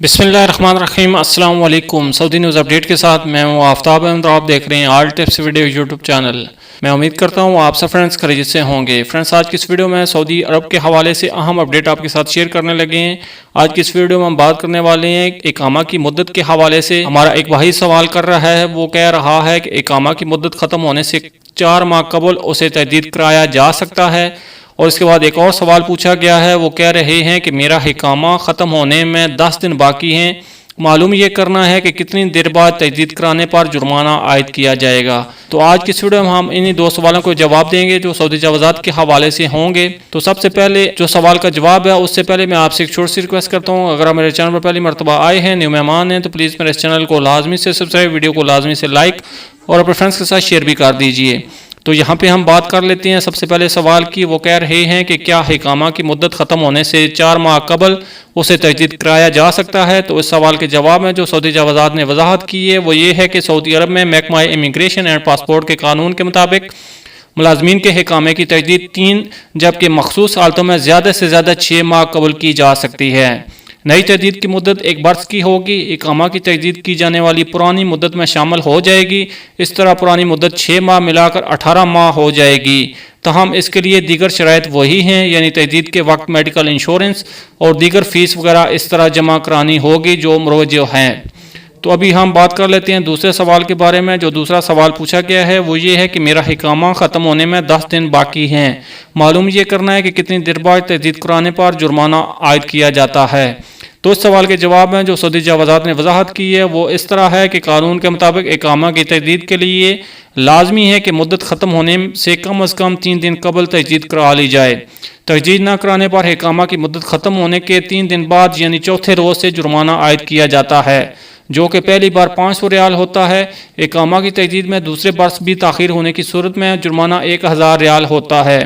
बिस्मिल्लाहिर्रहमानिर्रहीम। अस्सलाम वालेकुम। सऊदी न्यूज़ अपडेट के साथ मैं हूँ आफ्ताब अहमद। आप देख रहे हैं all tips video YouTube channel. मैं उम्मीद करता हूँ आप सब फ्रेंड्स खैरियत से होंगे। फ्रेंड्स, आज की इस वीडियो में सऊदी अरब के हवाले से अहम अपडेट आपके साथ शेयर करने लगे हैं। आज की इस वीडियो में हम बात करने वाले हैं इकामा की मुद्दत के हवाले से। हमारा एक भाई सवाल कर रहा है, वो कह रहा है कि इकामा की मुद्दत ख़त्म होने से 4 माह कबल उसे तजदीद कराया जा सकता है। और इसके बाद एक और सवाल पूछा गया है, वो कह रहे हैं कि मेरा हिकामा ख़त्म होने में 10 दिन बाकी हैं। मालूम ये करना है कि कितनी देर बाद तजदीद कराने पर जुर्माना आयद किया जाएगा। तो आज की इस वीडियो में हम इन्हीं 2 सवालों को जवाब देंगे जो सऊदी जवाज़ात के हवाले से होंगे। तो सबसे पहले जो सवाल का जवाब है, उससे पहले मैं आपसे एक छोटी सी रिक्वेस्ट करता हूँ, अगर आप मेरे चैनल पर पहली मरतबा आए हैं, न्यू मेहमान हैं, तो प्लीज़ मेरे इस चैनल को लाजमी से सब्सक्राइब, वीडियो को लाजमी से लाइक और अपने फ्रेंड्स के साथ शेयर भी कर दीजिए। तो यहाँ पे हम बात कर लेते हैं सबसे पहले सवाल की। वो कह रहे हैं कि क्या हिकामा की मुद्दत ख़त्म होने से 4 माह कबल उसे तजदीद कराया जा सकता है। तो इस सवाल के जवाब में जो सऊदी जवाज़ात ने वजाहत की है वो ये है कि सऊदी अरब में महकमा इमिग्रेशन एंड पासपोर्ट के कानून के मुताबिक मुलाजमीन के हिकामे की तजदीद 3 जबकि मखसूस हालतों में ज़्यादा से ज़्यादा 6 माह कबल की जा सकती है। नई तजदीद की मुद्दत 1 बरस की होगी। इकामा की तजदीद की जाने वाली पुरानी मुद्दत में शामिल हो जाएगी। इस तरह पुरानी मुद्दत 6 माह मिलाकर 18 माह हो जाएगी। तहम इसके लिए दीगर शराइत वही हैं, यानी तजदीद के वक्त मेडिकल इंश्योरेंस और दीगर फ़ीस वगैरह इस तरह जमा करानी होगी जो मुरवज्ज हैं। तो अभी हम बात कर लेते हैं दूसरे सवाल के बारे में। जो दूसरा सवाल पूछा गया है वो ये है कि मेरा हिकामा ख़त्म होने में 10 दिन बाकी हैं। मालूम ये करना है कि कितनी देर बाद तजदीद कराने पर जुर्माना आयद किया जाता है। तो इस सवाल के जवाब में जो सऊदी जवाज़ात ने वजाहत की है वो इस तरह है कि कानून के मुताबिक इकामा की तजदीद के लिए लाजमी है कि मुद्दत ख़त्म होने से कम अज़ कम 3 दिन कबल तजदीद करा ली जाए। तजदीद न कराने पर इकामा की मुद्दत ख़त्म होने के 3 दिन बाद यानी चौथे रोज़ से जुर्माना आयद किया जाता है, जो कि पहली बार 500 रियाल होता है। इकामा की तजदीद में दूसरे बरस भी ताख़ीर होने की सूरत में जुर्माना 1000 रियाल होता है,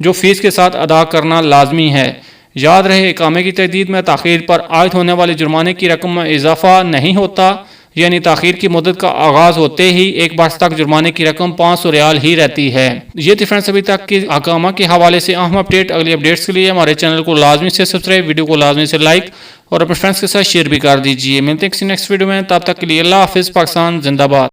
जो फ़ीस के साथ अदा करना लाजमी है। याद रहे, इकामे की तजदीद में ताख़ीर पर आयद होने वाले जुर्माने की रकम में इजाफा नहीं होता, यानी ताख़ीर की मुद्दत का आगाज़ होते ही 1 बरस तक जुर्माने की रकम 500 रियाल ही रहती है। ये थी फ्रेंड्स अभी तक की इकामा के हवाले से अहम अपडेट। अगली अपडेट्स के लिए हमारे चैनल को लाजमी से सब्सक्राइब, वीडियो को लाजमी से लाइक और अपने फ्रेंड्स के साथ शेयर भी कर दीजिए। मिलते हैं किसी नेक्स्ट वीडियो में, तब तक के लिए अल्लाह हाफ़िज़। पाकिस्तान जिंदाबाद।